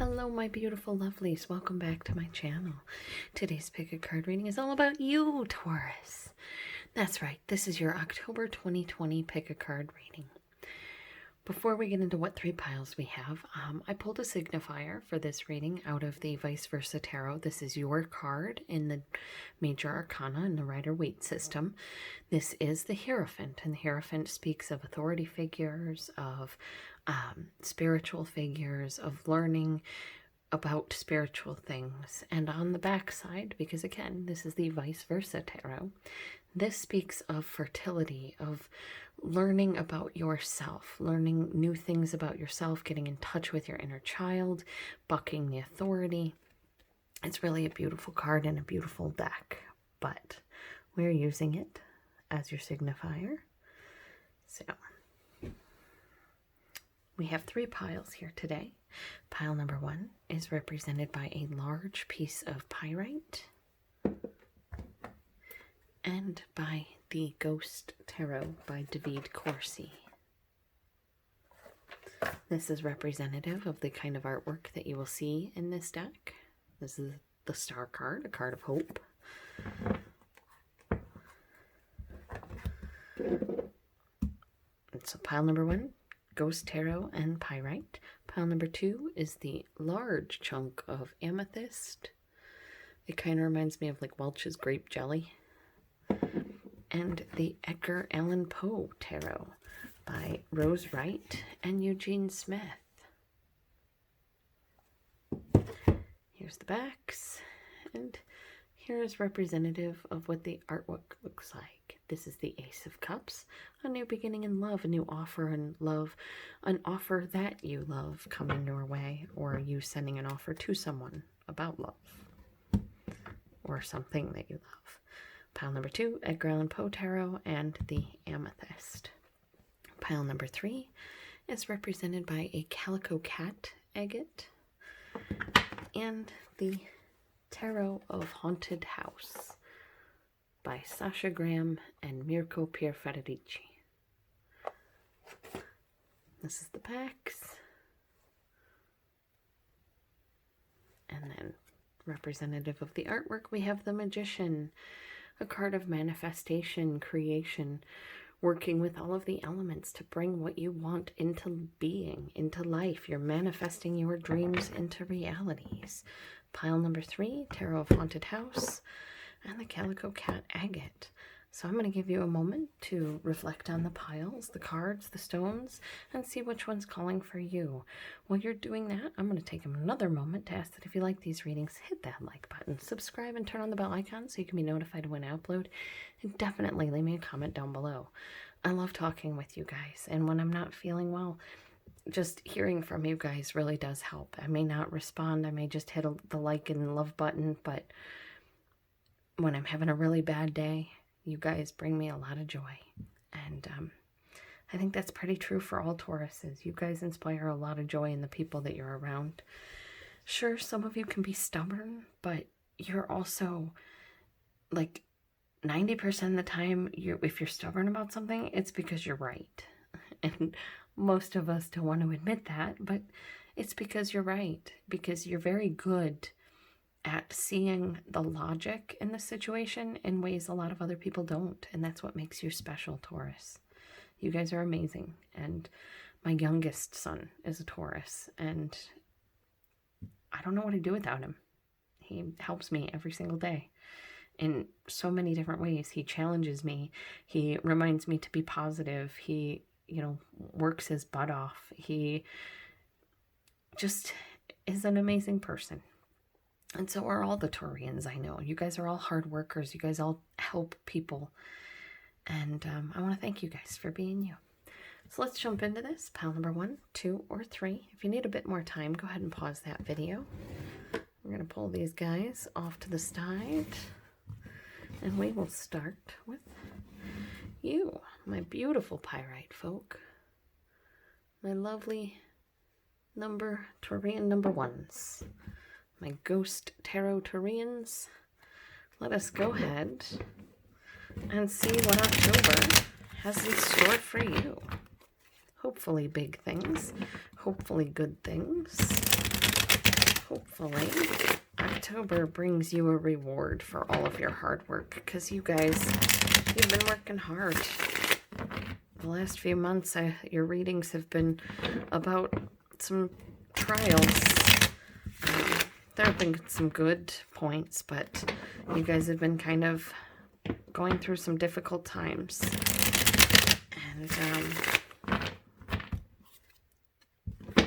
Hello, my beautiful lovelies. Welcome back to my channel. Today's pick a card reading is all about you, Taurus. That's right. This is your October 2020 pick a card reading. Before we get into what three piles we have, I pulled a signifier for this reading out of the Vice Versa Tarot. This is your card in the Major Arcana in the Rider-Waite system. This is the Hierophant, and the Hierophant speaks of authority figures, of spiritual figures, of learning about spiritual things. And on the back side, because again, this is the Vice Versa Tarot, this speaks of fertility, of learning about yourself, learning new things about yourself, getting in touch with your inner child, bucking the authority. It's really a beautiful card and a beautiful deck, but we're using it as your signifier. So we have three piles here today. Pile number one is represented by a large piece of pyrite and by the Ghost Tarot by Davide Corsi. This is representative of the kind of artwork that you will see in this deck. This is the Star card, a card of hope. And so pile number one, Ghost Tarot and Pyrite. Pile number two is the large chunk of Amethyst. It kind of reminds me of like Welch's grape jelly. And the Edgar Allan Poe Tarot by Rose Wright and Eugene Smith. Here's the backs, and here is representative of what the artwork looks like. This is the Ace of Cups, a new beginning in love, a new offer in love, an offer that you love coming your way, or you sending an offer to someone about love, or something that you love. Pile number two, Edgar Allan Poe Tarot and the Amethyst. Pile number three is represented by a Calico cat, Agate, and the Tarot of Haunted House by Sasha and Mirco Pierfederici. This is the packs. And then representative of the artwork, we have the Magician, a card of manifestation, creation, working with all of the elements to bring what you want into being, into life. You're manifesting your dreams into realities. Pile number three, Tarot of Haunted House, and the Calico Cat Agate. So I'm going to give you a moment to reflect on the piles, the cards, the stones, and see which one's calling for you. While you're doing that, I'm going to take another moment to ask that if you like these readings, hit that like button, subscribe, and turn on the bell icon so you can be notified when I upload. And definitely leave me a comment down below. I love talking with you guys, and when I'm not feeling well, just hearing from you guys really does help. I may not respond, I may just hit the like and love button, but when I'm having a really bad day, you guys bring me a lot of joy. And I think that's pretty true for all Tauruses. You guys inspire a lot of joy in the people that you're around. Sure, some of you can be stubborn, but you're also, like, 90% of the time, if you're stubborn about something, it's because you're right. And most of us don't want to admit that, but it's because you're right. Because you're very good at seeing the logic in the situation in ways a lot of other people don't. And that's what makes you special, Taurus. You guys are amazing. And my youngest son is a Taurus, and I don't know what to do without him. He helps me every single day in so many different ways. He challenges me. He reminds me to be positive. He, works his butt off. He just is an amazing person. And so are all the Taureans I know. You guys are all hard workers. You guys all help people. And I want to thank you guys for being you. So let's jump into this. Pile number 1, 2, or 3. If you need a bit more time, go ahead and pause that video. We're going to pull these guys off to the side. And we will start with you, my beautiful pyrite folk. My lovely Taurian number 1s. My Ghost Tarot Taureans. Let us go ahead and see what October has in store for you. Hopefully big things. Hopefully good things. hopefully October brings you a reward for all of your hard work, because you guys, you've been working hard. The last few months, your readings have been about some trials. There have been some good points, but you guys have been kind of going through some difficult times. And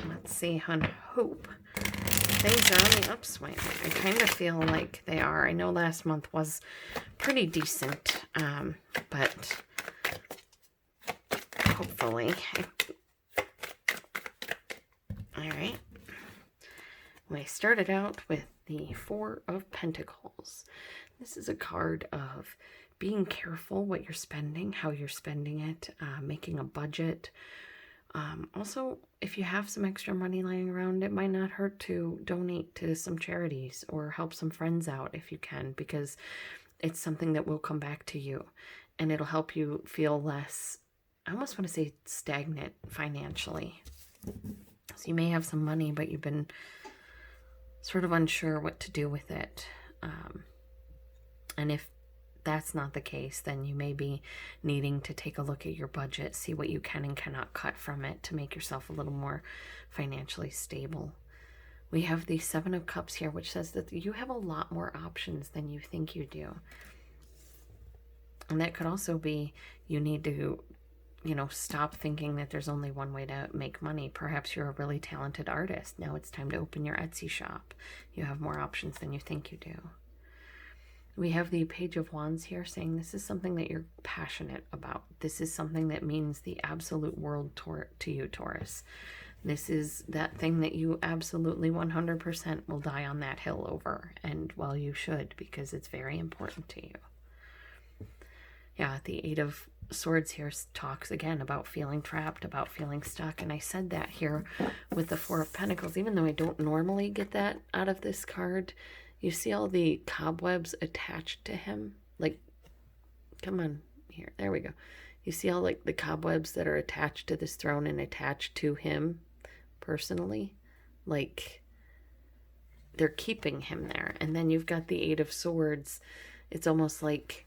let's see, on hope, things are on the upswing. I kind of feel like they are. I know last month was pretty decent, but hopefully. All right. We started out with the Four of Pentacles. This is a card of being careful what you're spending, how you're spending it, making a budget. Also, if you have some extra money lying around, it might not hurt to donate to some charities or help some friends out if you can, because it's something that will come back to you and it'll help you feel less, I almost want to say, stagnant financially. So you may have some money, but you've been sort of unsure what to do with it. And if that's not the case, then you may be needing to take a look at your budget, see what you can and cannot cut from it to make yourself a little more financially stable. We have the Seven of Cups here, which says that you have a lot more options than you think you do. And that could also be you need to, stop thinking that there's only one way to make money. Perhaps you're a really talented artist. Now it's time to open your Etsy shop. You have more options than you think you do. We have the Page of Wands here saying this is something that you're passionate about. This is something that means the absolute world to you, Taurus. This is that thing that you absolutely 100% will die on that hill over. And, well, you should, because it's very important to you. Yeah, the Eight of Swords here talks again about feeling trapped, about feeling stuck. And I said that here with the Four of Pentacles, even though I don't normally get that out of this card. You see all the cobwebs attached to him? Like, come on, here, there we go. You see all like the cobwebs that are attached to this throne and attached to him personally? Like, they're keeping him there. And then you've got the Eight of Swords. It's almost like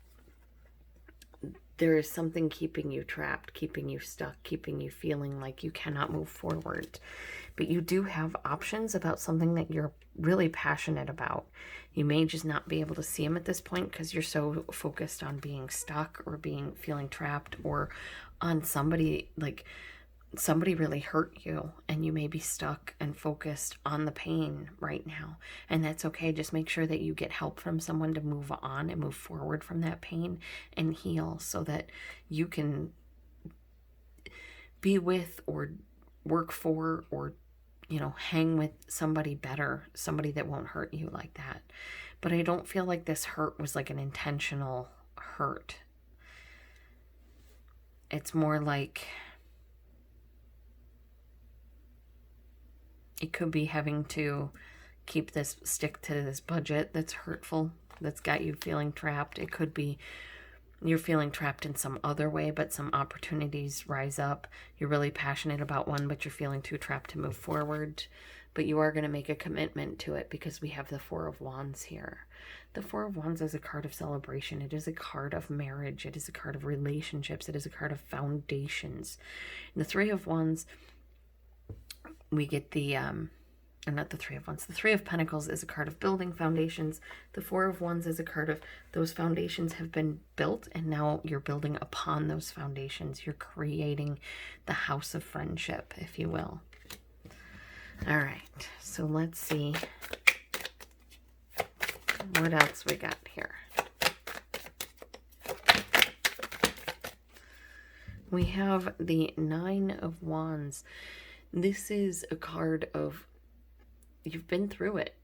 there is something keeping you trapped, keeping you stuck, keeping you feeling like you cannot move forward. But you do have options about something that you're really passionate about. You may just not be able to see them at this point because you're so focused on being stuck or feeling trapped, or on somebody, like somebody really hurt you and you may be stuck and focused on the pain right now. And that's okay. Just make sure that you get help from someone to move on and move forward from that pain and heal, so that you can be with or work for or hang with somebody better, somebody that won't hurt you like that. But I don't feel like this hurt was like an intentional hurt. It's more like it could be having to stick to this budget that's hurtful, that's got you feeling trapped. It could be you're feeling trapped in some other way, but some opportunities rise up. You're really passionate about one, but you're feeling too trapped to move forward. But you are going to make a commitment to it because we have the Four of Wands here. The Four of Wands is a card of celebration. It is a card of marriage. It is a card of relationships. It is a card of foundations. In the Three of Wands, we get not the Three of Wands. The Three of Pentacles is a card of building foundations. The Four of Wands is a card of those foundations have been built and now you're building upon those foundations. You're creating the house of friendship, if you will. All right, so let's see what else we got here. We have the Nine of Wands. This is a card of you've been through it.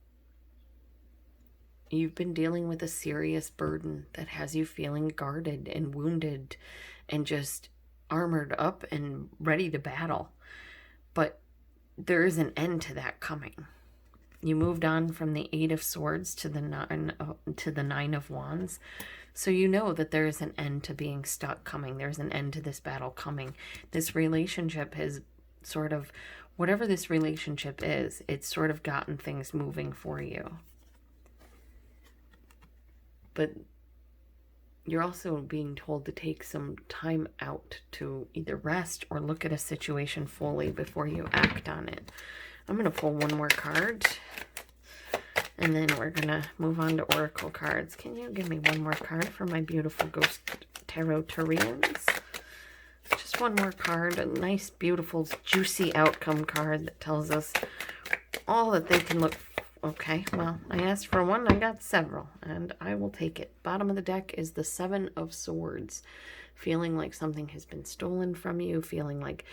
You've been dealing with a serious burden that has you feeling guarded and wounded and just armored up and ready to battle. But there is an end to that coming. You moved on from the Eight of Swords to the Nine of Wands. So you know that there is an end to being stuck coming. There's an end to this battle coming. This relationship has sort of Whatever this relationship is, it's sort of gotten things moving for you. But you're also being told to take some time out to either rest or look at a situation fully before you act on it. I'm going to pull one more card. And then we're going to move on to Oracle cards. Can you give me one more card for my beautiful Ghost Tarot Taureans? Just one more card. A nice, beautiful, juicy outcome card that tells us all that they can look for. Okay, well, I asked for one, I got several, and I will take it. Bottom of the deck is the Seven of Swords. Feeling like something has been stolen from you, feeling like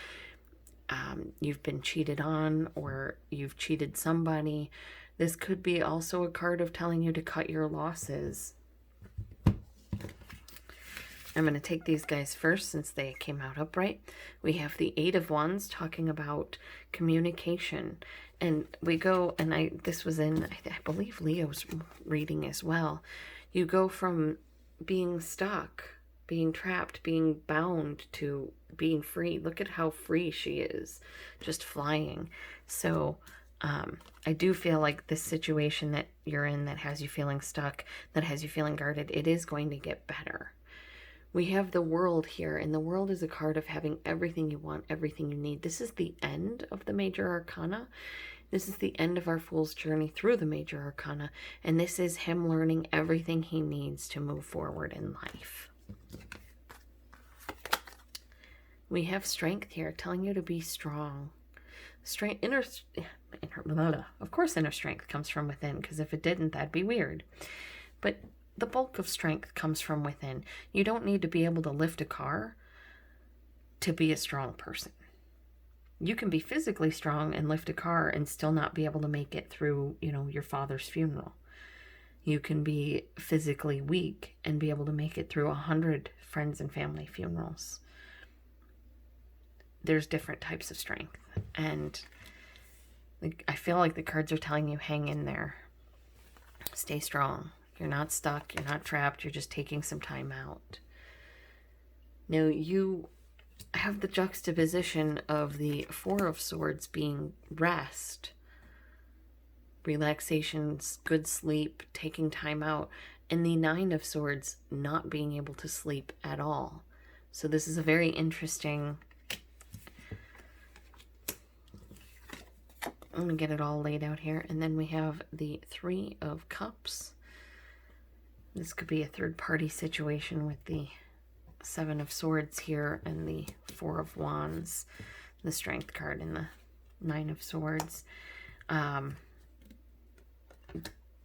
you've been cheated on, or you've cheated somebody. This could be also a card of telling you to cut your losses. I'm going to take these guys first since they came out upright. We have the Eight of Wands talking about communication. And we go, and this was in, I believe, Leo's reading as well. You go from being stuck, being trapped, being bound to being free. Look at how free she is, just flying. So I do feel like this situation that you're in that has you feeling stuck, that has you feeling guarded, it is going to get better. We have the World here, and the World is a card of having everything you want, everything you need. This is the end of the Major Arcana. This is the end of our Fool's journey through the Major Arcana, and this is him learning everything he needs to move forward in life. We have Strength here, telling you to be strong. Of course inner strength comes from within, because if it didn't, that'd be weird. But the bulk of strength comes from within. You don't need to be able to lift a car to be a strong person. You can be physically strong and lift a car and still not be able to make it through, your father's funeral. You can be physically weak and be able to make it through 100 friends and family funerals. There's different types of strength. And I feel like the cards are telling you, hang in there. Stay strong. You're not stuck. You're not trapped. You're just taking some time out. Now, you have the juxtaposition of the Four of Swords being rest, relaxations, good sleep, taking time out, and the Nine of Swords not being able to sleep at all. So this is a very interesting... I'm going to get it all laid out here. And then we have the Three of Cups. This could be a third-party situation with the Seven of Swords here and the Four of Wands, the Strength card and the Nine of Swords.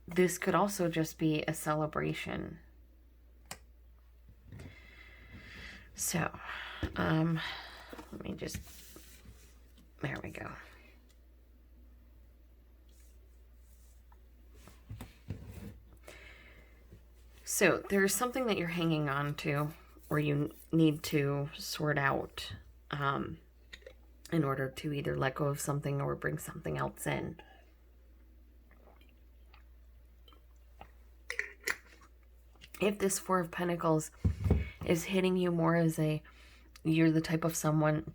This could also just be a celebration. So, let me just, there we go. So there's something that you're hanging on to, or you need to sort out in order to either let go of something or bring something else in. If this Four of Pentacles is hitting you more as you're the type of someone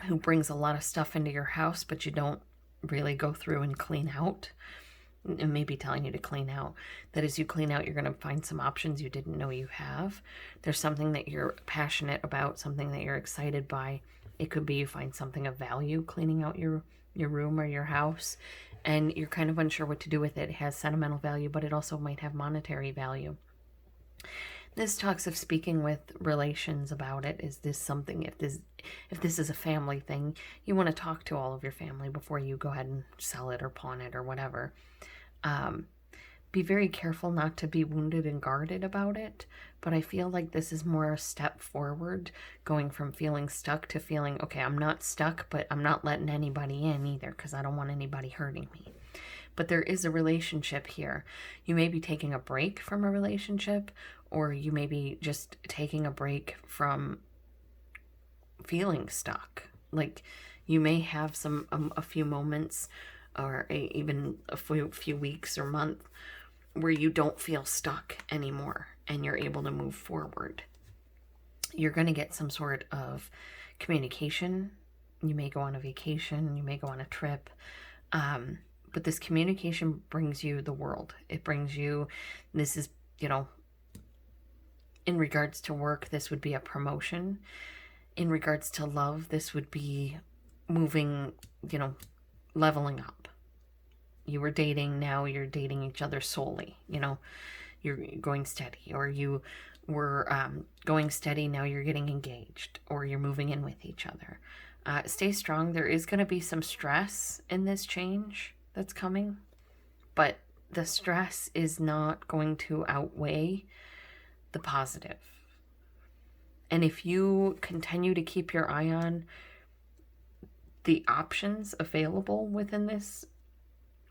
who brings a lot of stuff into your house, but you don't really go through and clean out, and maybe telling you to clean out, that as you clean out, you're going to find some options you didn't know you have. There's something that you're passionate about, something that you're excited by. It could be you find something of value cleaning out your room or your house, and you're kind of unsure what to do with it. It has sentimental value, but it also might have monetary value. This talks of speaking with relations about it. Is this something, if this is a family thing, you want to talk to all of your family before you go ahead and sell it or pawn it or whatever. Be very careful not to be wounded and guarded about it, but I feel like this is more a step forward, going from feeling stuck to feeling, okay, I'm not stuck, but I'm not letting anybody in either because I don't want anybody hurting me. But there is a relationship here. You may be taking a break from a relationship, or you may be just taking a break from feeling stuck. Like you may have a few moments or even a few weeks or month where you don't feel stuck anymore and you're able to move forward. You're going to get some sort of communication You may go on a vacation, you may go on a trip. But this communication brings you the world. It brings you, this is, in regards to work, this would be a promotion. In regards to love, this would be moving, leveling up. You were dating, now you're dating each other solely, you're going steady, or you were going steady, now you're getting engaged, or you're moving in with each other. Stay strong. There is going to be some stress in this change that's coming, but the stress is not going to outweigh the positive. And if you continue to keep your eye on the options available within this,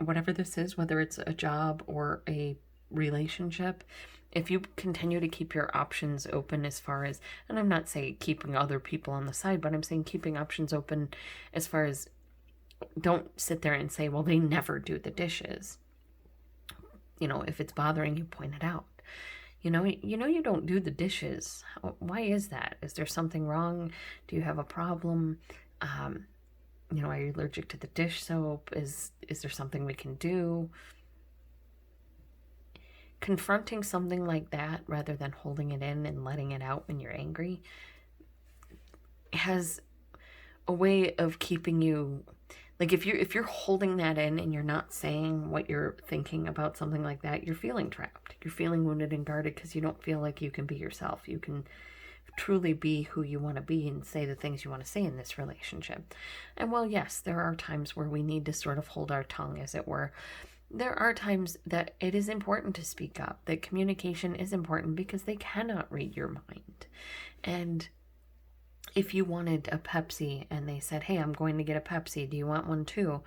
whatever this is, whether it's a job or a relationship, if you continue to keep your options open as far as, and I'm not saying keeping other people on the side, but I'm saying keeping options open as far as, don't sit there and say, well, they never do the dishes. If it's bothering you, point it out. You don't do the dishes. Why is that? Is there something wrong? Do you have a problem? Are you allergic to the dish soap? Is there something we can do? Confronting something like that rather than holding it in and letting it out when you're angry has a way of keeping you, like if you're holding that in and you're not saying what you're thinking about something like that, you're feeling trapped. You're feeling wounded and guarded because you don't feel like you can be yourself. You can truly be who you want to be and say the things you want to say in this relationship. And while yes, there are times where we need to sort of hold our tongue, as it were, there are times that it is important to speak up, that communication is important because they cannot read your mind. And if you wanted a Pepsi and they said, hey, I'm going to get a Pepsi, do you want one too?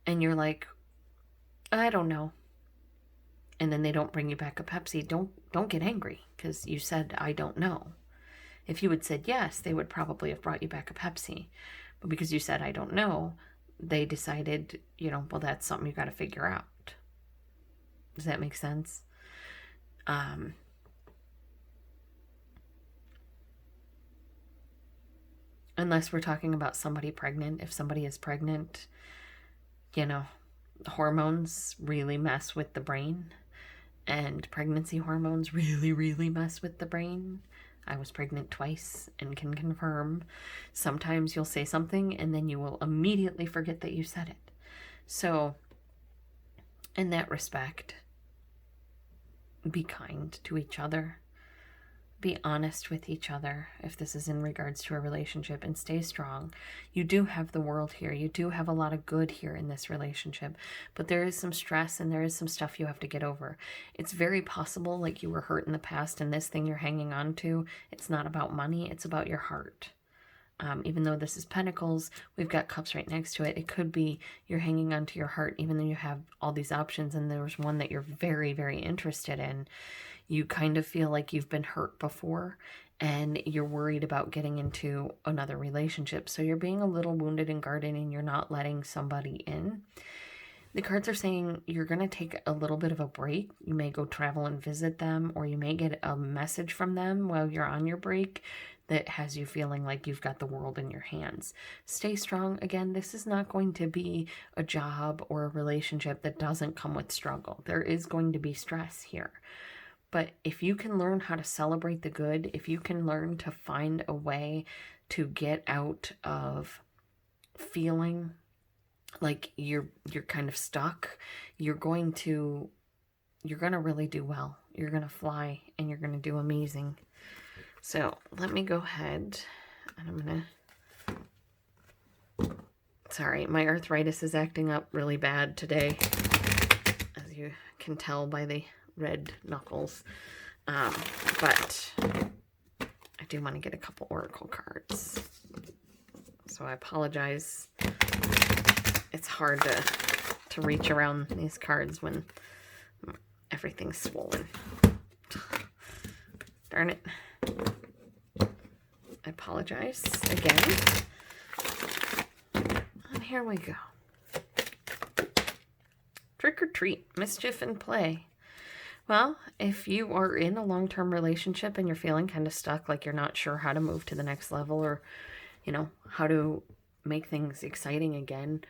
And you're like, I don't know. And then they don't bring you back a Pepsi, don't get angry because you said, I don't know. If you had said yes, they would probably have brought you back a Pepsi. But because you said, I don't know, they decided, well, that's something you got to figure out. Does that make sense? Unless we're talking about somebody pregnant. If somebody is pregnant, hormones really mess with the brain. And pregnancy hormones really, really mess with the brain. I was pregnant twice and can confirm. Sometimes you'll say something and then you will immediately forget that you said it. So, in that respect, be kind to each other. Be honest with each other if this is in regards to a relationship, and stay strong. You do have the world here. You do have a lot of good here in this relationship, but there is some stress and there is some stuff you have to get over. It's very possible like you were hurt in the past and this thing you're hanging on to, it's not about money, it's about your heart. Even though this is Pentacles, we've got Cups right next to it. It could be you're hanging on to your heart even though you have all these options and there's one that you're very, very interested in. You kind of feel like you've been hurt before and you're worried about getting into another relationship. So you're being a little wounded and guarded and you're not letting somebody in. The cards are saying you're going to take a little bit of a break. You may go travel and visit them, or you may get a message from them while you're on your break that has you feeling like you've got the world in your hands. Stay strong. Again, this is not going to be a job or a relationship that doesn't come with struggle. There is going to be stress here. But if you can learn how to celebrate the good, if you can learn to find a way to get out of feeling like you're kind of stuck, you're going to really do well. You're going to fly and you're going to do amazing. So let me go ahead and I'm going to, sorry, my arthritis is acting up really bad today, as you can tell by the red knuckles, but I do want to get a couple oracle cards, so I apologize. It's hard to reach around these cards when everything's swollen. Darn it. I apologize again. And here we go. Trick or treat, mischief and play. Well, if you are in a long-term relationship and you're feeling kind of stuck, like you're not sure how to move to the next level or, how to make things exciting again,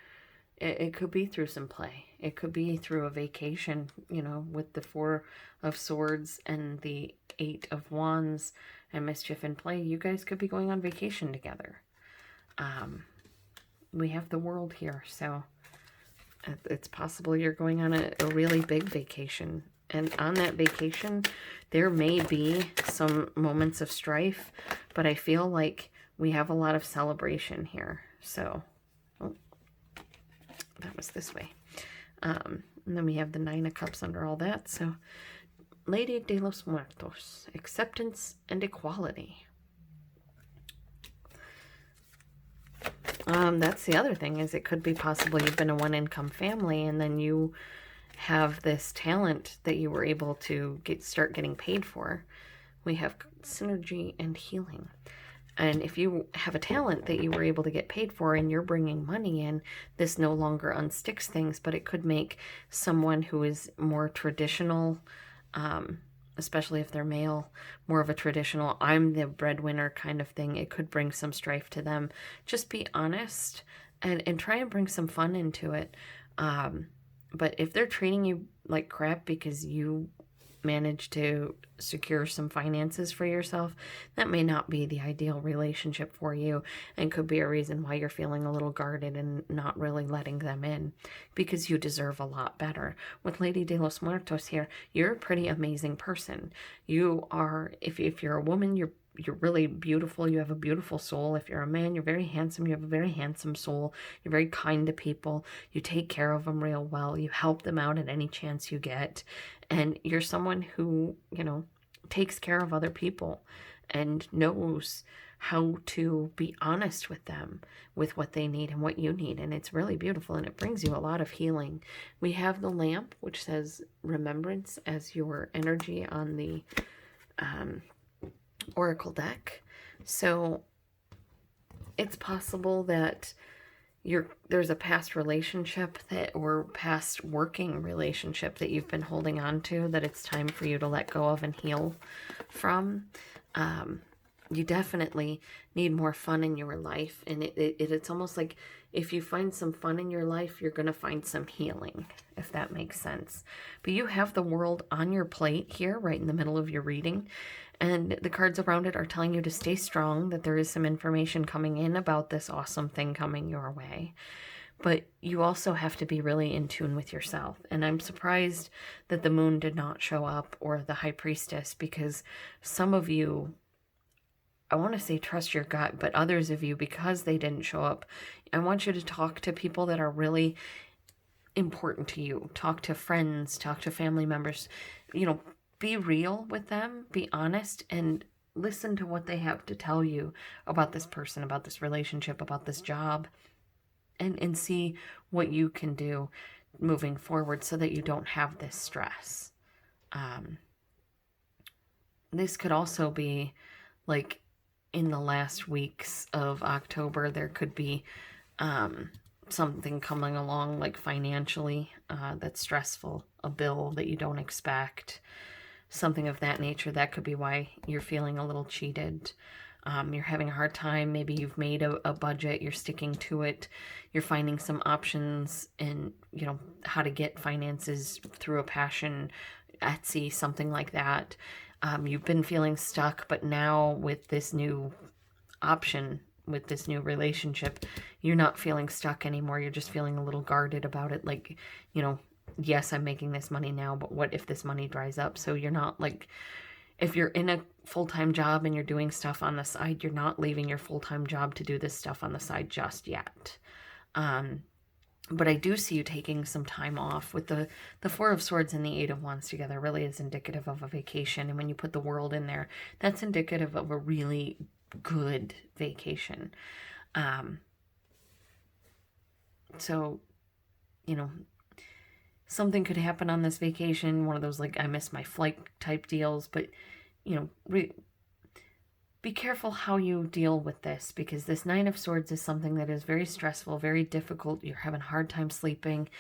it could be through some play. It could be through a vacation, you know, with the Four of Swords and the Eight of Wands and mischief and play. You guys could be going on vacation together. We have the World here, so it's possible you're going on a really big vacation. And on that vacation, there may be some moments of strife, but I feel like we have a lot of celebration here. So, oh, that was this way. And then we have the Nine of Cups under all that. So, Lady de los Muertos, acceptance and equality. That's the other thing, is it could be possible you've been a one-income family and then you have this talent that you were able to start getting paid for. We have synergy and healing. And if you have a talent that you were able to get paid for and you're bringing money in, this no longer unsticks things, but it could make someone who is more traditional, especially if they're male, more of a traditional, I'm the breadwinner kind of thing. It could bring some strife to them. Just be honest and try and bring some fun into it. But if they're treating you like crap because you managed to secure some finances for yourself, that may not be the ideal relationship for you, and could be a reason why you're feeling a little guarded and not really letting them in, because you deserve a lot better. With Lady de los Muertos here, you're a pretty amazing person. You are, if you're a woman, you're really beautiful. You have a beautiful soul. If you're a man, you're very handsome. You have a very handsome soul. You're very kind to people. You take care of them real well. You help them out at any chance you get. And you're someone who, you know, takes care of other people and knows how to be honest with them with what they need and what you need. And it's really beautiful, and it brings you a lot of healing. We have the lamp, which says remembrance as your energy on the Oracle deck. So it's possible that there's a past relationship or past working relationship that you've been holding on to that it's time for you to let go of and heal from. You definitely need more fun in your life, and it's almost like if you find some fun in your life, you're going to find some healing, if that makes sense. But you have the World on your plate here, right in the middle of your reading, and the cards around it are telling you to stay strong, that there is some information coming in about this awesome thing coming your way. But you also have to be really in tune with yourself. And I'm surprised that the Moon did not show up, or the High Priestess, because some of you, I want to say trust your gut, but others of you, because they didn't show up, I want you to talk to people that are really important to you. Talk to friends, talk to family members, you know, be real with them, be honest, and listen to what they have to tell you about this person, about this relationship, about this job, and see what you can do moving forward so that you don't have this stress. This could also be like in the last weeks of October, there could be something coming along like financially that's stressful, a bill that you don't expect, something of that nature. That could be why you're feeling a little cheated. You're having a hard time. Maybe you've made a budget, you're sticking to it, you're finding some options in, you know, how to get finances through a passion, Etsy, something like that. You've been feeling stuck, but now with this new option, with this new relationship, you're not feeling stuck anymore. You're just feeling a little guarded about it. Like, you know, yes, I'm making this money now, but what if this money dries up? So you're not like, if you're in a full-time job and you're doing stuff on the side, you're not leaving your full-time job to do this stuff on the side just yet. But I do see you taking some time off. With the Four of Swords and the Eight of Wands together really is indicative of a vacation. And when you put the World in there, that's indicative of a really good vacation. So, you know, something could happen on this vacation, one of those like I missed my flight type deals, but, you know, be careful how you deal with this, because this Nine of Swords is something that is very stressful, very difficult. You're having a hard time sleeping.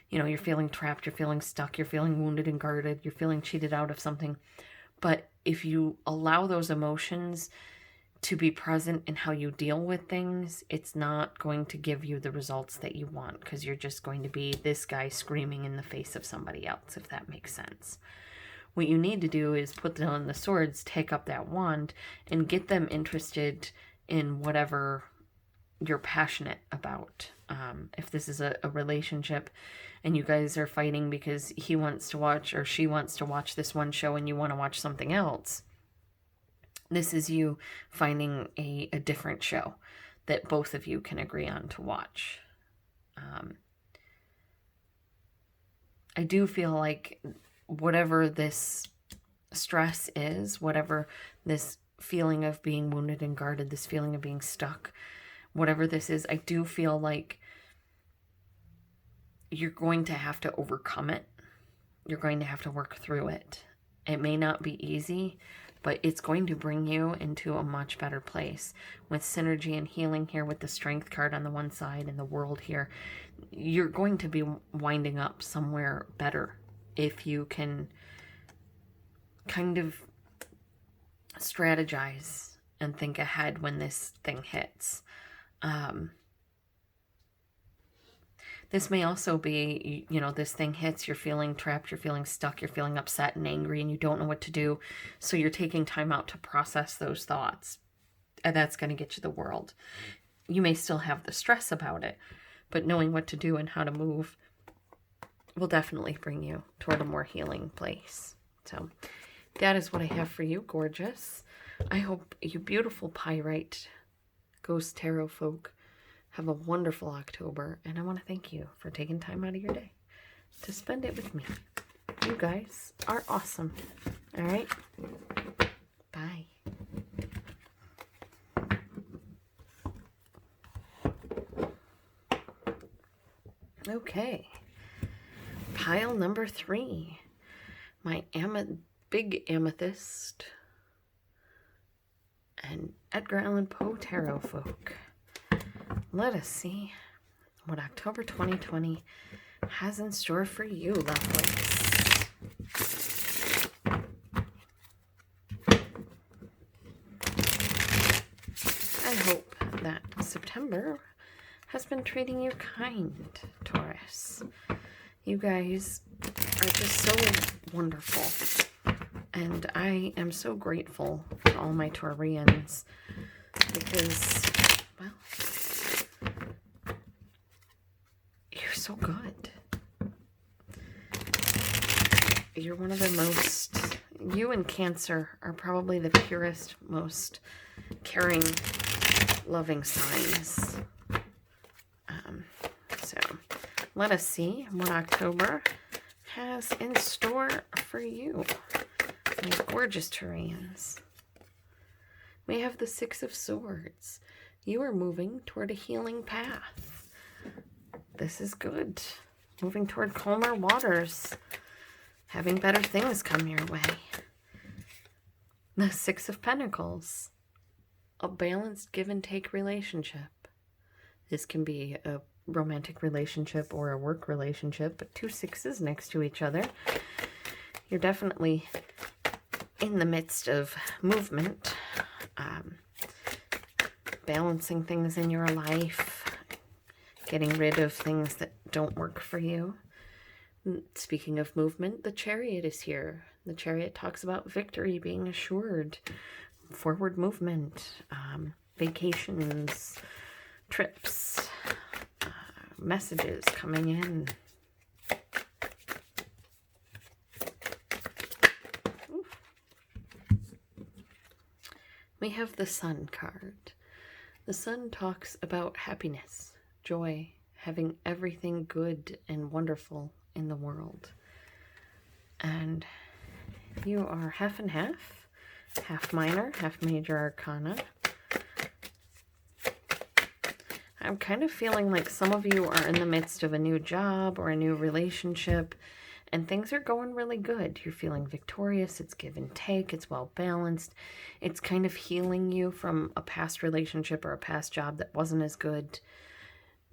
You know, you're feeling trapped, you're feeling stuck, you're feeling wounded and guarded, you're feeling cheated out of something. But if you allow those emotions to be present in how you deal with things, it's not going to give you the results that you want, because you're just going to be this guy screaming in the face of somebody else, if that makes sense. What you need to do is put down the swords, take up that wand, and get them interested in whatever you're passionate about. If this is a relationship and you guys are fighting because he wants to watch or she wants to watch this one show and you want to watch something else, this is you finding a different show that both of you can agree on to watch. I do feel like whatever this stress is, whatever this feeling of being wounded and guarded, this feeling of being stuck, whatever this is, I do feel like you're going to have to overcome it. You're going to have to work through it. It may not be easy, but it's going to bring you into a much better place. With synergy and healing here, with the strength card on the one side and the world here, you're going to be winding up somewhere better if you can kind of strategize and think ahead when this thing hits. This may also be, you know, this thing hits, you're feeling trapped, you're feeling stuck, you're feeling upset and angry, and you don't know what to do. So you're taking time out to process those thoughts. And that's going to get you the world. You may still have the stress about it, but knowing what to do and how to move will definitely bring you toward a more healing place. So that is what I have for you, gorgeous. I hope you beautiful Pyrite Ghost Tarot folk have a wonderful October, and I want to thank you for taking time out of your day to spend it with me. You guys are awesome. All right? Bye. Okay. Pile number 3. My big Amethyst and Edgar Allan Poe Tarot folk. Let us see what October 2020 has in store for you, lovelies. I hope that September has been treating you kind, Taurus. You guys are just so wonderful. And I am so grateful for all my Taureans because, well, you're so good. You're one of the most, you and Cancer are probably the purest, most caring, loving signs. So let us see what October has in store for you, my gorgeous Taureans. We have the Six of Swords. You are moving toward a healing path. This is good. Moving toward calmer waters. Having better things come your way. The Six of Pentacles. A balanced give and take relationship. This can be a romantic relationship or a work relationship, but 2 sixes next to each other. You're definitely in the midst of movement. Balancing things in your life. Getting rid of things that don't work for you. Speaking of movement, the Chariot is here. The Chariot talks about victory being assured. Forward movement. Vacations. Trips. Messages coming in. Oof. We have the Sun card. The Sun talks about happiness, joy, having everything good and wonderful in the world. And you are half and half minor, half major arcana. I'm kind of feeling like some of you are in the midst of a new job or a new relationship, and things are going really good. You're feeling victorious. It's give and take. It's well balanced. It's kind of healing you from a past relationship or a past job that wasn't as good.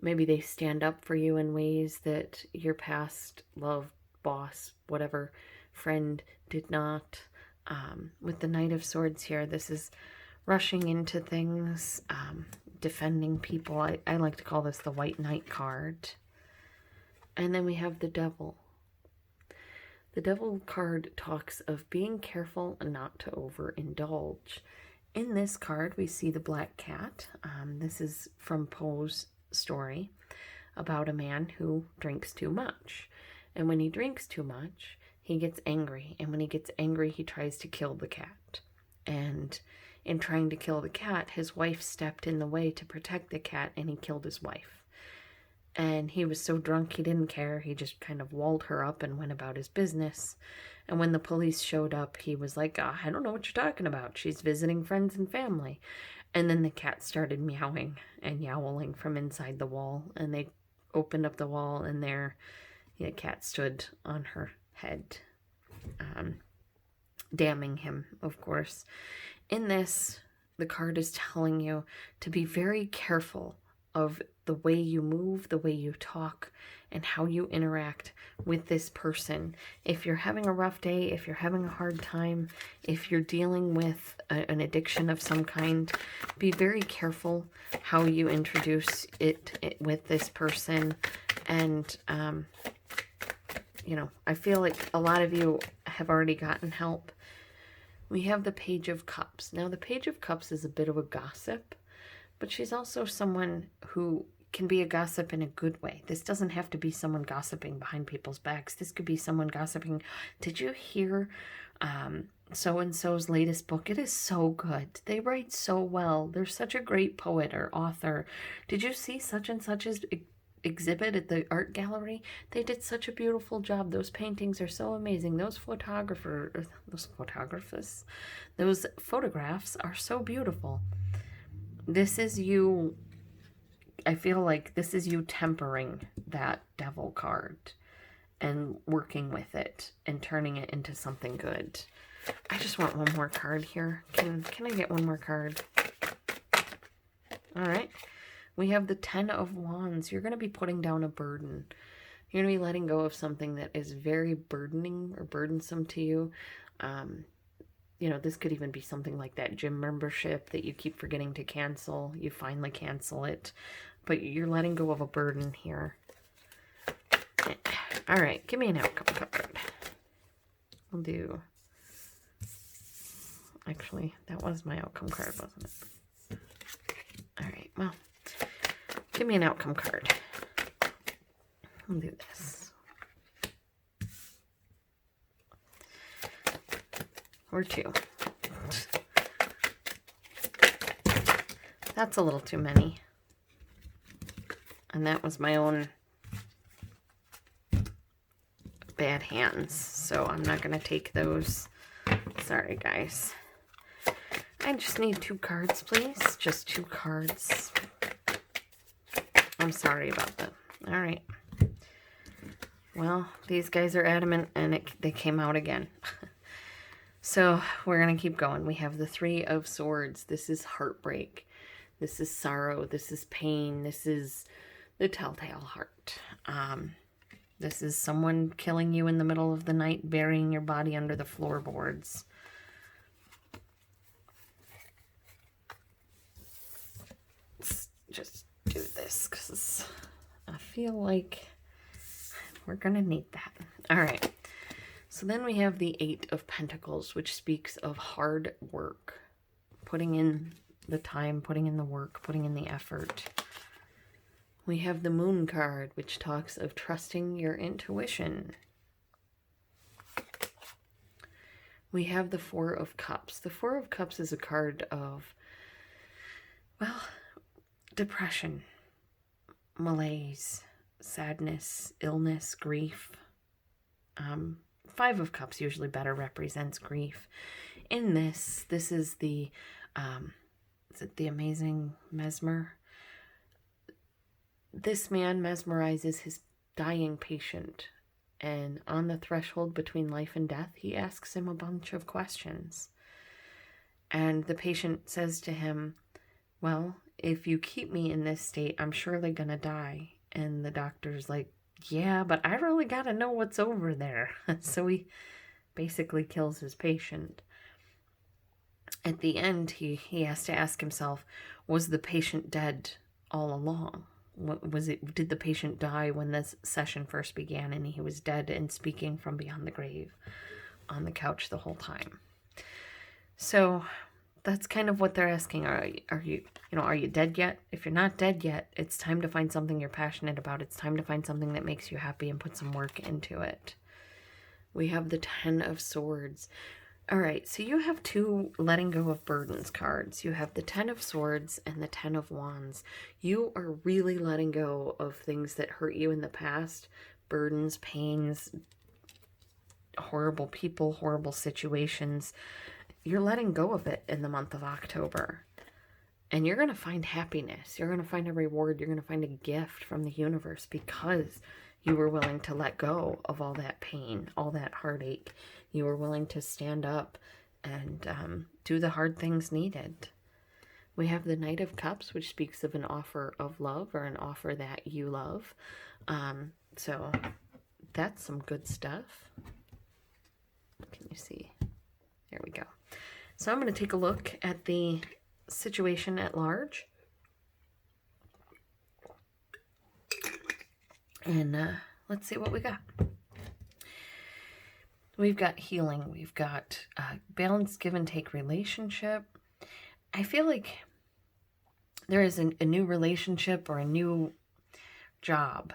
Maybe they stand up for you in ways that your past love, boss, whatever, friend did not. With the Knight of Swords here, this is rushing into things, defending people. I like to call this the White Knight card. And then we have the Devil. The Devil card talks of being careful and not to overindulge. In this card, we see the Black Cat. This is from Poe's story about a man who drinks too much. And when he drinks too much, he gets angry. And when he gets angry, he tries to kill the cat. And in trying to kill the cat, his wife stepped in the way to protect the cat, and he killed his wife. And he was so drunk he didn't care. He just kind of walled her up and went about his business. And when the police showed up, he was like, I don't know what you're talking about. She's visiting friends and family. And then the cat started meowing and yowling from inside the wall. And they opened up the wall, and there the cat stood on her head, damning him, of course. In this, the card is telling you to be very careful of the way you move, the way you talk, and how you interact with this person. If you're having a rough day, if you're having a hard time, if you're dealing with an addiction of some kind, be very careful how you introduce it with this person. And, you know, I feel like a lot of you have already gotten help. We have the Page of Cups. Now, the Page of Cups is a bit of a gossip, but she's also someone who can be a gossip in a good way. This doesn't have to be someone gossiping behind people's backs. This could be someone gossiping. Did you hear so-and-so's latest book? It is so good. They write so well. They're such a great poet or author. Did you see such and such's exhibit at the art gallery? They did such a beautiful job. Those paintings are so amazing. Those photographs are so beautiful. This is you. I feel like this is you tempering that Devil card and working with it and turning it into something good. I just want one more card here. Can I get one more card? All right. We have the 10 of Wands. You're going to be putting down a burden. You're going to be letting go of something that is very burdening or burdensome to you. You know, this could even be something like that gym membership that you keep forgetting to cancel. You finally cancel it. But you're letting go of a burden here. All right, give me an outcome card. We'll do... Actually, that was my outcome card, wasn't it? All right, well, give me an outcome card. We'll do this. Or two. That's a little too many. And that was my own bad hands. So I'm not going to take those. Sorry, guys. I just need 2 cards, please. Just 2 cards. I'm sorry about that. All right. Well, these guys are adamant, and they came out again. So we're going to keep going. We have the 3 of Swords. This is heartbreak. This is sorrow. This is pain. This is the telltale heart. This is someone killing you in the middle of the night, burying your body under the floorboards. Let's just do this because I feel like we're going to need that. All right. So then we have the 8 of Pentacles, which speaks of hard work. Putting in the time, putting in the work, putting in the effort. We have the Moon card, which talks of trusting your intuition. We have the 4 of Cups. The 4 of Cups is a card of, well, depression, malaise, sadness, illness, grief. 5 of Cups usually better represents grief. In this is the, is it the Amazing Mesmer? This man mesmerizes his dying patient, and on the threshold between life and death, he asks him a bunch of questions. And the patient says to him, well, if you keep me in this state, I'm surely gonna die. And the doctor's like, yeah, but I really gotta know what's over there. So he basically kills his patient. at the end, he has to ask himself, was the patient dead all along? Did the patient die when this session first began and he was dead and speaking from beyond the grave on the couch the whole time? So that's kind of what they're asking. Are you dead yet? If you're not dead yet, it's time to find something you're passionate about. It's time to find something that makes you happy and put some work into it. We have the 10 of Swords. All right, so you have 2 letting go of burdens cards. You have the 10 of Swords and the 10 of Wands. You are really letting go of things that hurt you in the past. Burdens, pains, horrible people, horrible situations. You're letting go of it in the month of October. And you're going to find happiness. You're going to find a reward. You're going to find a gift from the universe because you were willing to let go of all that pain, all that heartache. You were willing to stand up and do the hard things needed. We have the Knight of Cups, which speaks of an offer of love or an offer that you love. So that's some good stuff. Can you see? There we go. So I'm going to take a look at the situation at large. And let's see what we got. We've got healing. We've got balanced give and take relationship. I feel like there is a new relationship or a new job.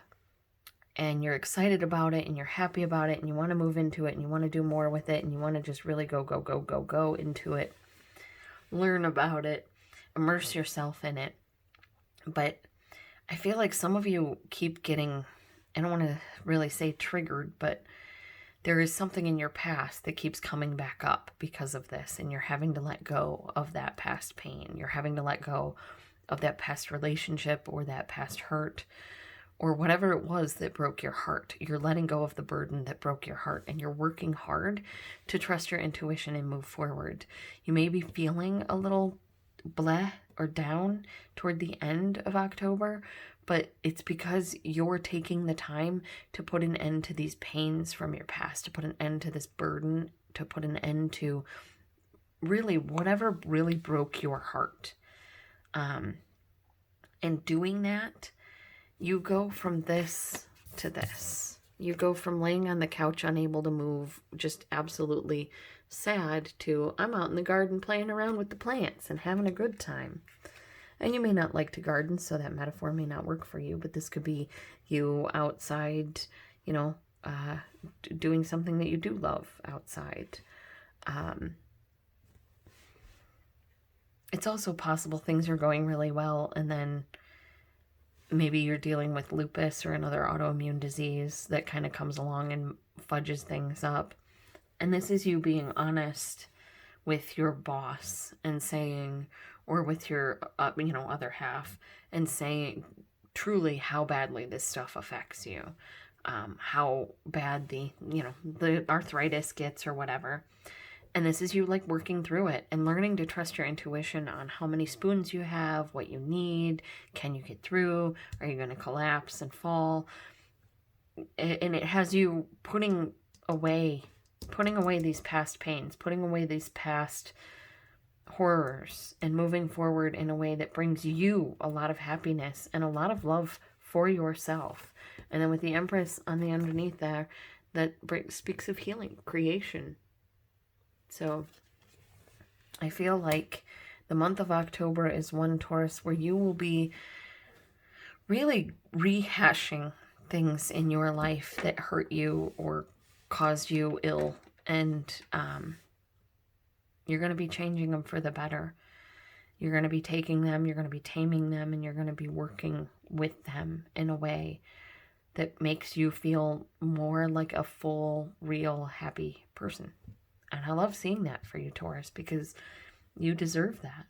And you're excited about it and you're happy about it and you want to move into it and you want to do more with it and you want to just really go into it. Learn about it. Immerse yourself in it. But I feel like some of you keep getting, I don't want to really say triggered, but there is something in your past that keeps coming back up because of this, and you're having to let go of that past pain. You're having to let go of that past relationship or that past hurt or whatever it was that broke your heart. You're letting go of the burden that broke your heart, and you're working hard to trust your intuition and move forward. You may be feeling a little bleh or down toward the end of October, but it's because you're taking the time to put an end to these pains from your past, to put an end to this burden, to put an end to really whatever really broke your heart. And doing that, you go from this to this. You go from laying on the couch unable to move, just absolutely sad, to I'm out in the garden playing around with the plants and having a good time. And you may not like to garden, so that metaphor may not work for you, but this could be you outside, doing something that you do love outside. It's also possible things are going really well, and then maybe you're dealing with lupus or another autoimmune disease that kind of comes along and fudges things up. And this is you being honest with your boss and saying, or with your, other half, and saying truly how badly this stuff affects you, how bad the arthritis gets or whatever. And this is you like working through it and learning to trust your intuition on how many spoons you have, what you need, can you get through, are you going to collapse and fall? And it has you putting away these past pains, putting away these past horrors, and moving forward in a way that brings you a lot of happiness and a lot of love for yourself. And then with the Empress on the underneath there, that speaks of healing, creation. So I feel like the month of October is one, Taurus, where you will be really rehashing things in your life that hurt you or caused you ill. And you're going to be changing them for the better. You're going to be taking them, you're going to be taming them, and you're going to be working with them in a way that makes you feel more like a full, real, happy person. And I love seeing that for you, Taurus, because you deserve that.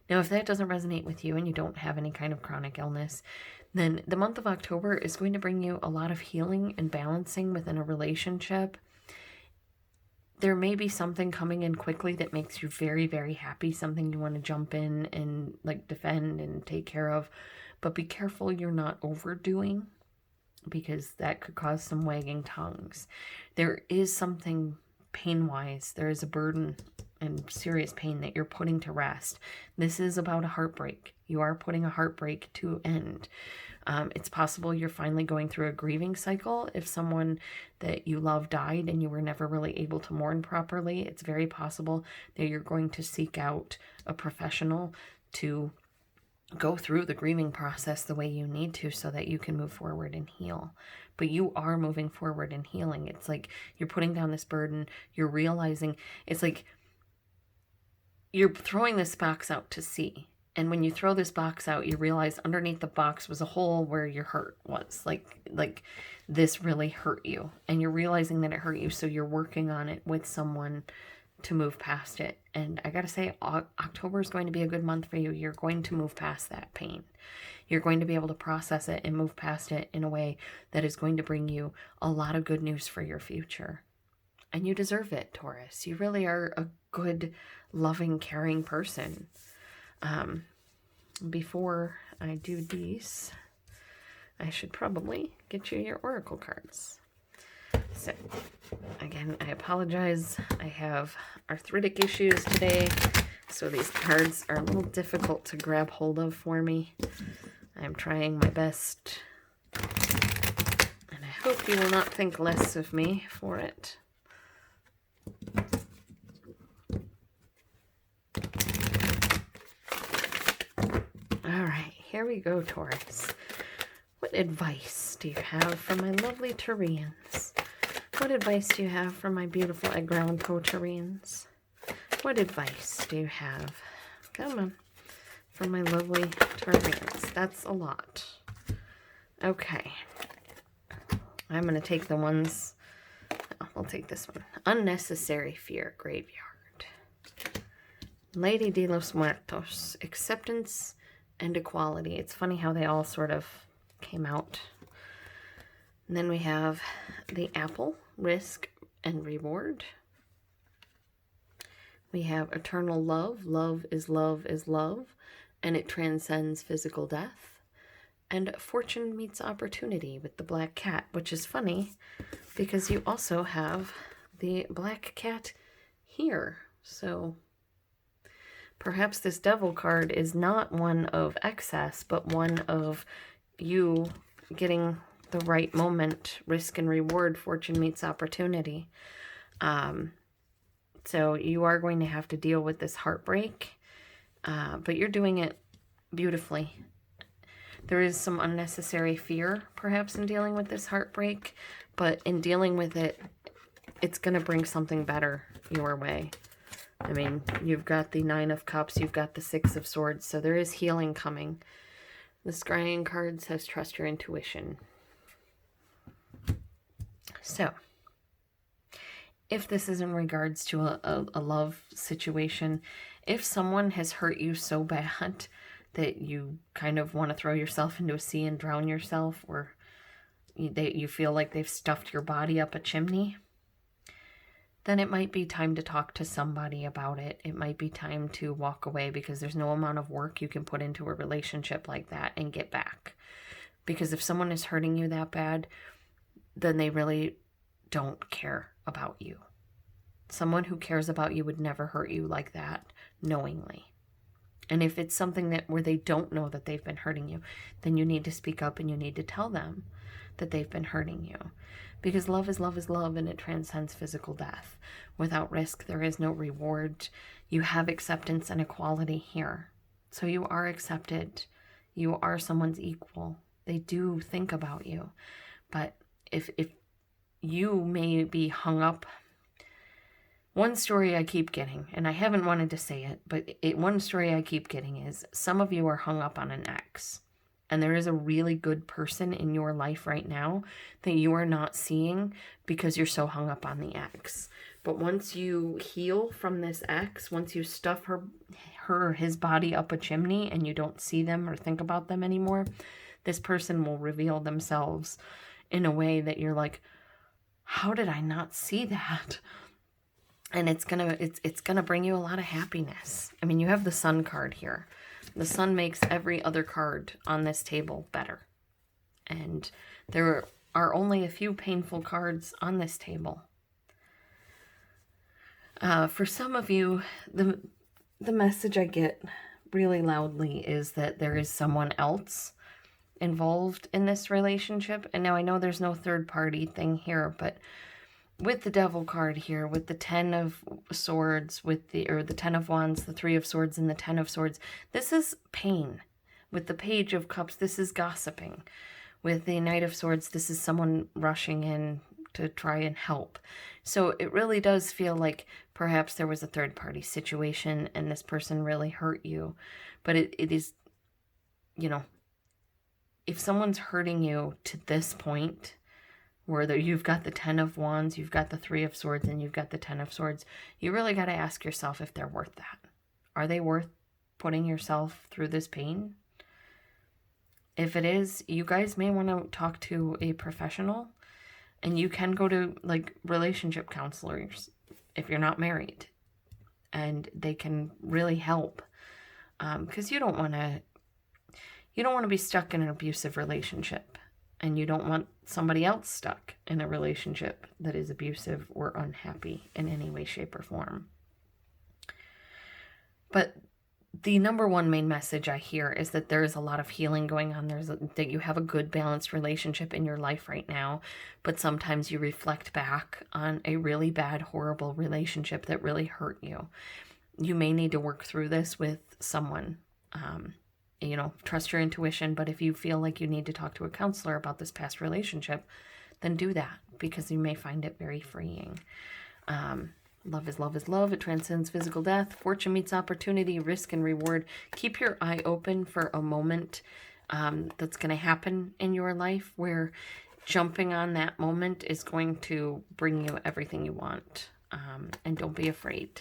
Now, if that doesn't resonate with you and you don't have any kind of chronic illness, then the month of October is going to bring you a lot of healing and balancing within a relationship. There may be something coming in quickly that makes you very, very happy, something you want to jump in and defend and take care of. But be careful you're not overdoing, because that could cause some wagging tongues. There is something pain-wise. There is a burden and serious pain that you're putting to rest. This is about a heartbreak. You are putting a heartbreak to end. It's possible you're finally going through a grieving cycle. If someone that you love died and you were never really able to mourn properly, it's very possible that you're going to seek out a professional to go through the grieving process the way you need to so that you can move forward and heal. But you are moving forward and healing. It's like you're putting down this burden. You're realizing, it's like you're throwing this box out to sea. And when you throw this box out, you realize underneath the box was a hole where your hurt was. Like this really hurt you. And you're realizing that it hurt you, so you're working on it with someone to move past it. And I gotta say, October is going to be a good month for you. You're going to move past that pain. You're going to be able to process it and move past it in a way that is going to bring you a lot of good news for your future. And you deserve it, Taurus. You really are a good, loving, caring person. Before I do these, I should probably get you your oracle cards. So, again, I apologize. I have arthritic issues today, so these cards are a little difficult to grab hold of for me. I'm trying my best, and I hope you will not think less of me for it. Alright, here we go, Taurus. What advice do you have for my lovely Taureans? What advice do you have for my beautiful Edgar and Taureans? What advice do you have? Come on. For my lovely Taureans. That's a lot. Okay. I'm going to take the ones... I'll take this one. Unnecessary fear, graveyard. Lady de los Muertos. Acceptance and equality. It's funny how they all sort of came out. And then we have the apple, risk and reward. We have eternal love. Love is love is love, and it transcends physical death. And fortune meets opportunity with the black cat, which is funny because you also have the black cat here. So perhaps this devil card is not one of excess, but one of you getting the right moment, risk and reward, fortune meets opportunity. So you are going to have to deal with this heartbreak, but you're doing it beautifully. There is some unnecessary fear, perhaps, in dealing with this heartbreak, but in dealing with it, it's going to bring something better your way. I mean, you've got the 9 of Cups, you've got the 6 of Swords, so there is healing coming. The Scrying card says trust your intuition. So, if this is in regards to a love situation, if someone has hurt you so bad that you kind of want to throw yourself into a sea and drown yourself, or you feel like they've stuffed your body up a chimney, then it might be time to talk to somebody about it. It might be time to walk away, because there's no amount of work you can put into a relationship like that and get back. Because if someone is hurting you that bad, then they really don't care about you. Someone who cares about you would never hurt you like that knowingly. And if it's something that where they don't know that they've been hurting you, then you need to speak up and you need to tell them that they've been hurting you. Because love is love is love, and it transcends physical death. Without risk, there is no reward. You have acceptance and equality here. So you are accepted. You are someone's equal. They do think about you. But if you may be hung up. One story I keep getting, and I haven't wanted to say it, but one story I keep getting is some of you are hung up on an ex. And there is a really good person in your life right now that you are not seeing because you're so hung up on the ex. But once you heal from this ex, once you stuff her or his body up a chimney and you don't see them or think about them anymore, this person will reveal themselves in a way that you're like, how did I not see that? And it's gonna bring you a lot of happiness. I mean, you have the Sun card here. The Sun makes every other card on this table better. And there are only a few painful cards on this table. For some of you, the message I get really loudly is that there is someone else involved in this relationship. And now I know there's no third party thing here, but with the Devil card here, with the 10 of Swords, with the 10 of Wands, the 3 of Swords, and the 10 of Swords, this is pain. With the Page of Cups, this is gossiping. With the Knight of Swords, this is someone rushing in to try and help. So it really does feel like perhaps there was a third-party situation and this person really hurt you. But it is, you know, if someone's hurting you to this point, where you've got the 10 of Wands, you've got the 3 of Swords, and you've got the 10 of Swords, you really got to ask yourself if they're worth that. Are they worth putting yourself through this pain? If it is, you guys may want to talk to a professional, and you can go to like relationship counselors if you're not married, and they can really help, because you don't want to be stuck in an abusive relationship, and you don't want somebody else stuck in a relationship that is abusive or unhappy in any way, shape, or form. But the number one main message I hear is that there is a lot of healing going on. That you have a good balanced relationship in your life right now, but sometimes you reflect back on a really bad, horrible relationship that really hurt you. You may need to work through this with someone. Trust your intuition, but if you feel like you need to talk to a counselor about this past relationship, then do that, because you may find it very freeing. Love is love is love. It transcends physical death. Fortune meets opportunity, risk and reward. Keep your eye open for a moment that's going to happen in your life where jumping on that moment is going to bring you everything you want. And don't be afraid,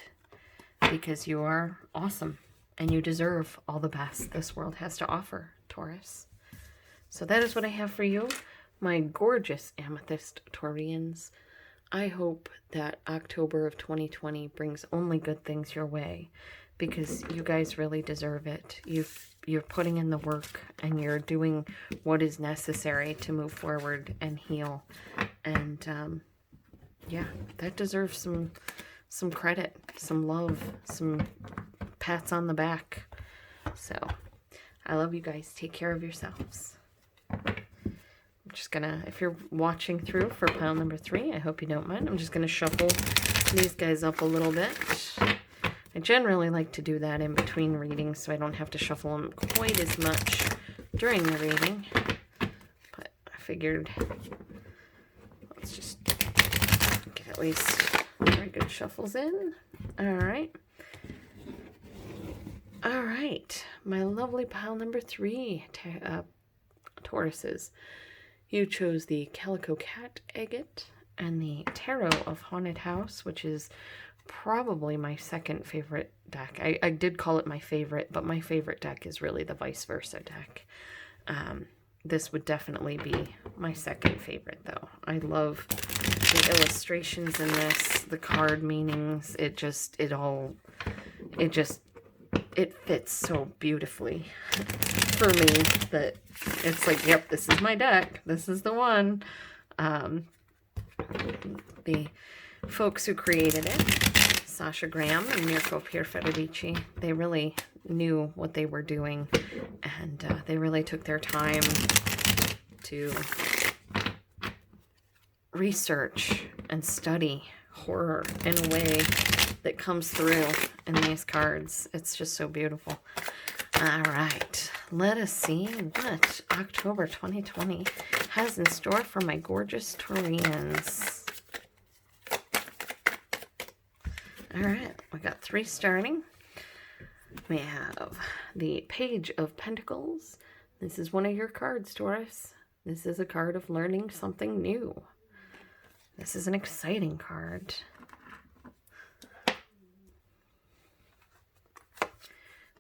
because you are awesome and you deserve all the best this world has to offer, Taurus. So that is what I have for you, my gorgeous Amethyst Taureans. I hope that October of 2020 brings only good things your way, because you guys really deserve it. You're putting in the work, and you're doing what is necessary to move forward and heal. And yeah, that deserves some credit, some love, some pats on the back. So I love you guys. Take care of yourselves. I'm just gonna, if you're watching through for pile number 3, I hope you don't mind. I'm just gonna shuffle these guys up a little bit. I generally like to do that in between readings, so I don't have to shuffle them quite as much during the reading. But I figured, let's just get at least very good shuffles in. Alright. Alright, my lovely pile number 3, Tauruses. You chose the Calico Cat Agate and the Tarot of Haunted House, which is probably my second favorite deck. I did call it my favorite, but my favorite deck is really the vice versa deck. This would definitely be my second favorite, though. I love the illustrations in this, the card meanings. It fits so beautifully for me that it's like, yep, this is my deck. This is the one. The folks who created it, Sasha Graham and Mirco Pierfederici, they really knew what they were doing, and they really took their time to research and study horror in a way that comes through in these cards. It's just so beautiful. All right, let us see what October 2020 has in store for my gorgeous Taureans. All right, we got 3 starting. We have the Page of Pentacles. This is one of your cards, Taurus. This is a card of learning something new. This is an exciting card.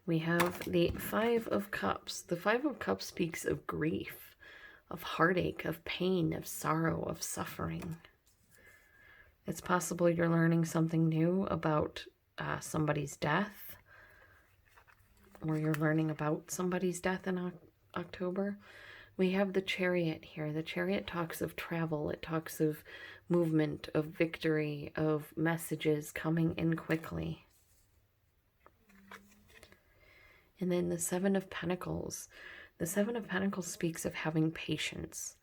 We have the 5 of Cups. The 5 of Cups speaks of grief, of heartache, of pain, of sorrow, of suffering. It's possible you're learning something new about somebody's death, or you're learning about somebody's death in October. We have the Chariot here. The Chariot talks of travel. It talks of movement, of victory, of messages coming in quickly. And then the Seven of Pentacles. The Seven of Pentacles speaks of having patience.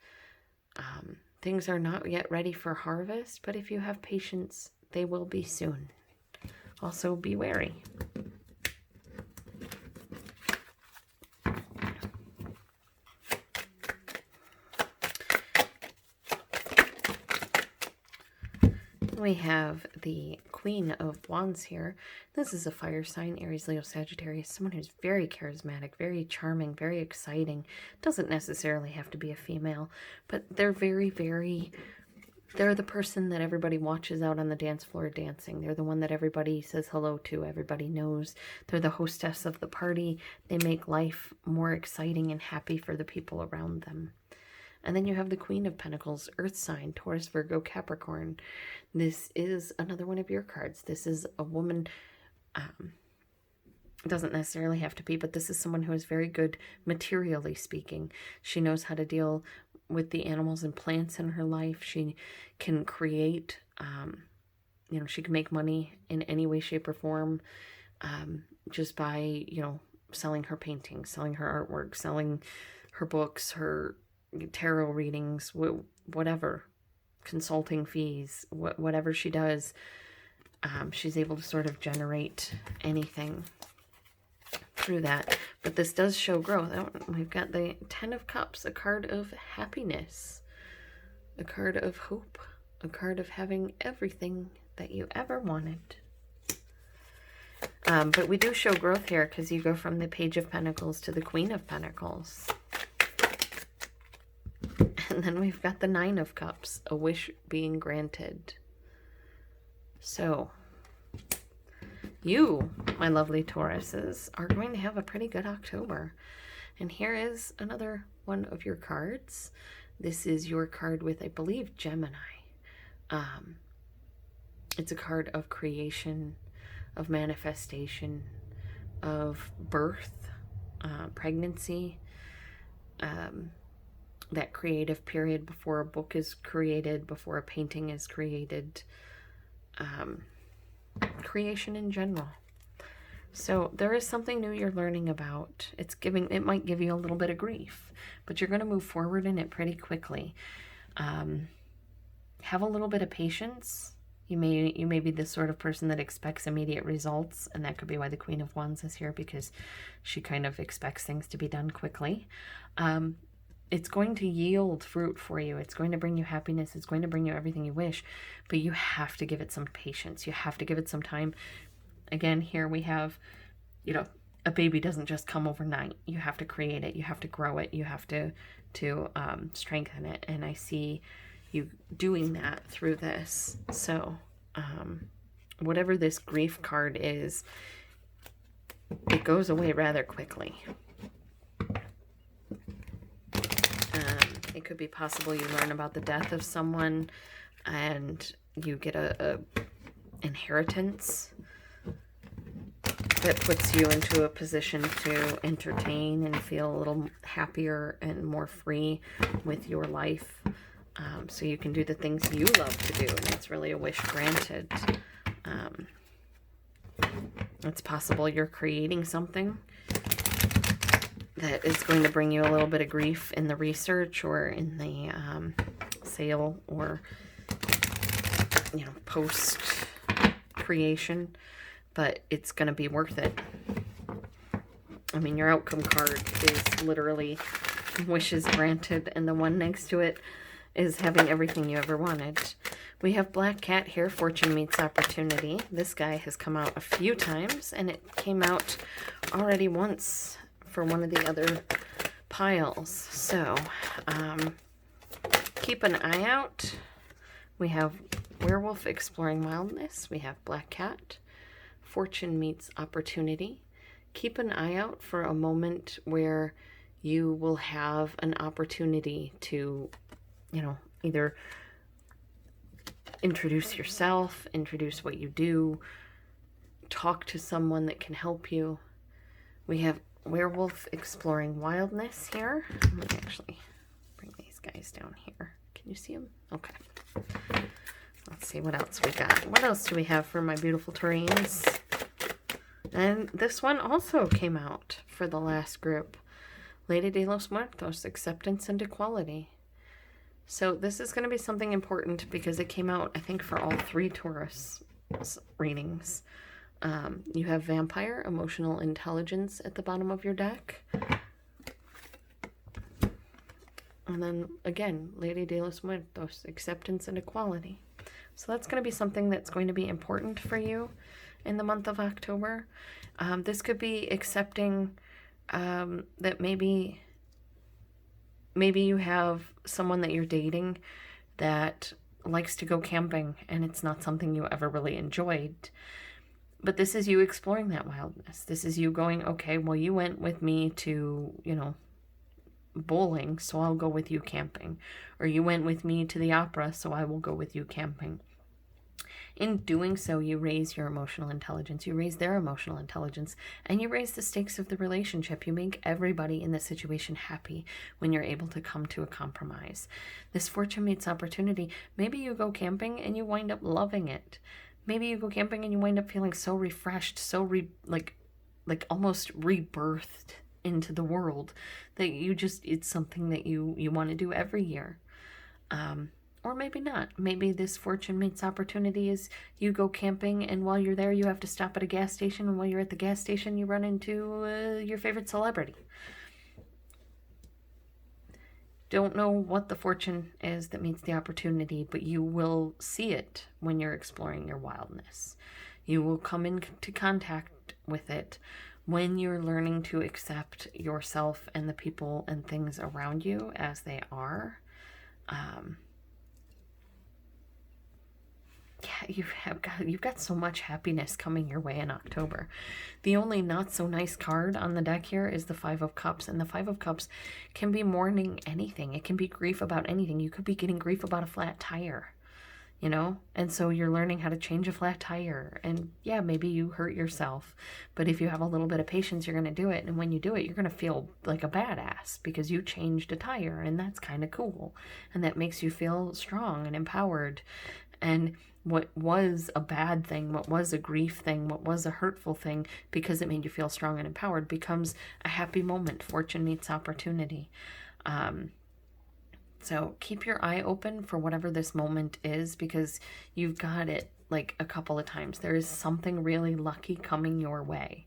Things are not yet ready for harvest, but if you have patience, they will be soon. Also, be wary. We have the Queen of Wands here. This is a fire sign, Aries, Leo, Sagittarius. Someone who's very charismatic, very charming, very exciting. Doesn't necessarily have to be a female, but they're they're the person that everybody watches out on the dance floor dancing. They're the one that everybody says hello to, everybody knows. They're the hostess of the party. They make life more exciting and happy for the people around them. And then you have the Queen of Pentacles, Earth sign, Taurus, Virgo, Capricorn. This is another one of your cards. This is a woman, it doesn't necessarily have to be, but this is someone who is very good materially speaking. She knows how to deal with the animals and plants in her life. She can create, she can make money in any way, shape, or form, just by, selling her paintings, selling her artwork, selling her books, her tarot readings, whatever, consulting fees, whatever she does, she's able to sort of generate anything through that. But this does show growth. We've got the Ten of Cups, a card of happiness, a card of hope, a card of having everything that you ever wanted. But we do show growth here because you go from the Page of Pentacles to the Queen of Pentacles. And then we've got the Nine of Cups, a wish being granted. So, you, my lovely Tauruses, are going to have a pretty good October. And here is another one of your cards. This is your card with, I believe, Gemini. It's a card of creation, of manifestation, of birth, pregnancy, that creative period before a book is created, before a painting is created, creation in general. So there is something new you're learning about. It might give you a little bit of grief, but you're going to move forward in it pretty quickly. Have a little bit of patience. You may be the sort of person that expects immediate results, and that could be why the Queen of Wands is here, because she kind of expects things to be done quickly. It's going to yield fruit for you. It's going to bring you happiness. It's going to bring you everything you wish, but you have to give it some patience. You have to give it some time. Again, here we have, a baby doesn't just come overnight. You have to create it. You have to grow it. You have to strengthen it. And I see you doing that through this. So, whatever this grief card is, it goes away rather quickly. It could be possible you learn about the death of someone and you get a inheritance that puts you into a position to entertain and feel a little happier and more free with your life. So you can do the things you love to do, and it's really a wish granted. It's possible you're creating something that is going to bring you a little bit of grief in the research or in the sale or, post creation, but it's going to be worth it. I mean, your outcome card is literally wishes granted, and the one next to it is having everything you ever wanted. We have Black Cat here, Fortune Meets Opportunity. This guy has come out a few times, and it came out already once for one of the other piles. So, keep an eye out. We have Werewolf Exploring Wildness. We have Black Cat, Fortune Meets Opportunity. Keep an eye out for a moment where you will have an opportunity to, either introduce yourself, introduce what you do, talk to someone that can help you. We have werewolf exploring wildness here. Let me actually bring these guys down here. Can you see them? Okay. Let's see what else we got. What else do we have for my beautiful Taureans? And this one also came out for the last group. Lady de los Muertos, acceptance and equality. So this is going to be something important because it came out, I think, for all 3 Taurus readings. You have vampire, emotional intelligence at the bottom of your deck. And then, again, Lady de los Muertos, acceptance and equality. So that's going to be something that's going to be important for you in the month of October. This could be accepting that maybe you have someone that you're dating that likes to go camping and it's not something you ever really enjoyed. But this is you exploring that wildness. This is you going, okay, well, you went with me to, bowling, so I'll go with you camping. Or you went with me to the opera, so I will go with you camping. In doing so, you raise your emotional intelligence, you raise their emotional intelligence, and you raise the stakes of the relationship. You make everybody in the situation happy when you're able to come to a compromise. This fortune meets opportunity. Maybe you go camping and you wind up loving it. Maybe you go camping and you wind up feeling so refreshed, so like almost rebirthed into the world that it's something that you want to do every year. Or maybe not. Maybe this fortune meets opportunity is you go camping and while you're there you have to stop at a gas station, and while you're at the gas station you run into your favorite celebrity. Don't know what the fortune is that meets the opportunity, but you will see it when you're exploring your wildness. You will come into contact with it when you're learning to accept yourself and the people and things around you as they are. You've got so much happiness coming your way in October. The only not so nice card on the deck here is the 5 of Cups, and the 5 of Cups can be mourning anything. It can be grief about anything. You could be getting grief about a flat tire, and so you're learning how to change a flat tire, and yeah, maybe you hurt yourself, but if you have a little bit of patience, you're going to do it, and when you do it, you're going to feel like a badass because you changed a tire, and that's kind of cool, and that makes you feel strong and empowered. And what was a bad thing, what was a grief thing, what was a hurtful thing, because it made you feel strong and empowered, becomes a happy moment. Fortune meets opportunity. So keep your eye open for whatever this moment is, because you've got it like a couple of times. There is something really lucky coming your way,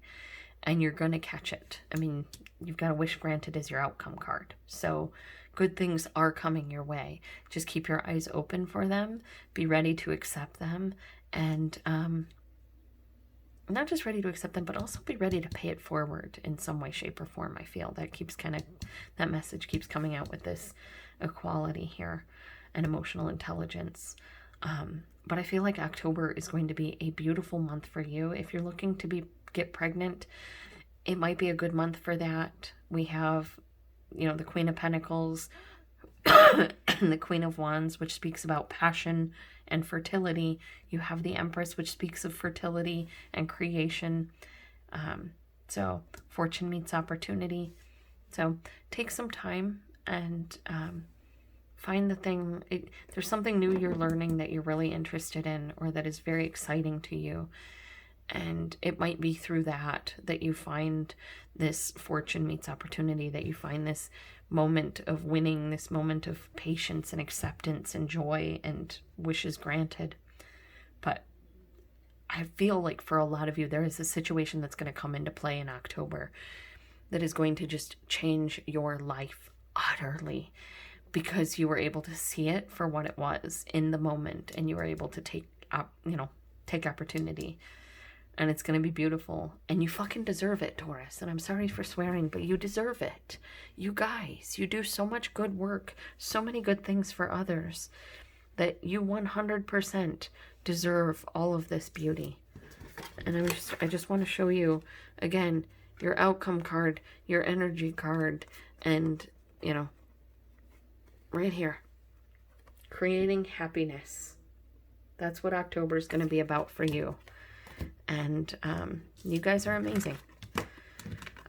and you're going to catch it. I mean, you've got a wish granted as your outcome card. So good things are coming your way. Just keep your eyes open for them. Be ready to accept them. And not just ready to accept them, but also be ready to pay it forward in some way, shape, or form. I feel that message keeps coming out with this equality here and emotional intelligence. But I feel like October is going to be a beautiful month for you. If you're looking to get pregnant, it might be a good month for that. We have the Queen of Pentacles and the Queen of Wands, which speaks about passion and fertility. You have the Empress, which speaks of fertility and creation. So fortune meets opportunity. So take some time and find the thing. There's something new you're learning that you're really interested in, or that is very exciting to you. And it might be through that you find this fortune meets opportunity, that you find this moment of winning, this moment of patience and acceptance and joy and wishes granted. But I feel like for a lot of you, there is a situation that's going to come into play in October that is going to just change your life utterly, because you were able to see it for what it was in the moment, and you were able to take opportunity. And it's going to be beautiful. And you fucking deserve it, Taurus. And I'm sorry for swearing, but you deserve it. You guys, you do so much good work, so many good things for others, that you 100% deserve all of this beauty. And I just want to show you, again, your outcome card, your energy card, and, right here. Creating happiness. That's what October is going to be about for you. And you guys are amazing.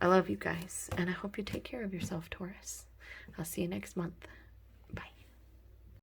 I love you guys, and I hope you take care of yourself, Taurus. I'll see you next month.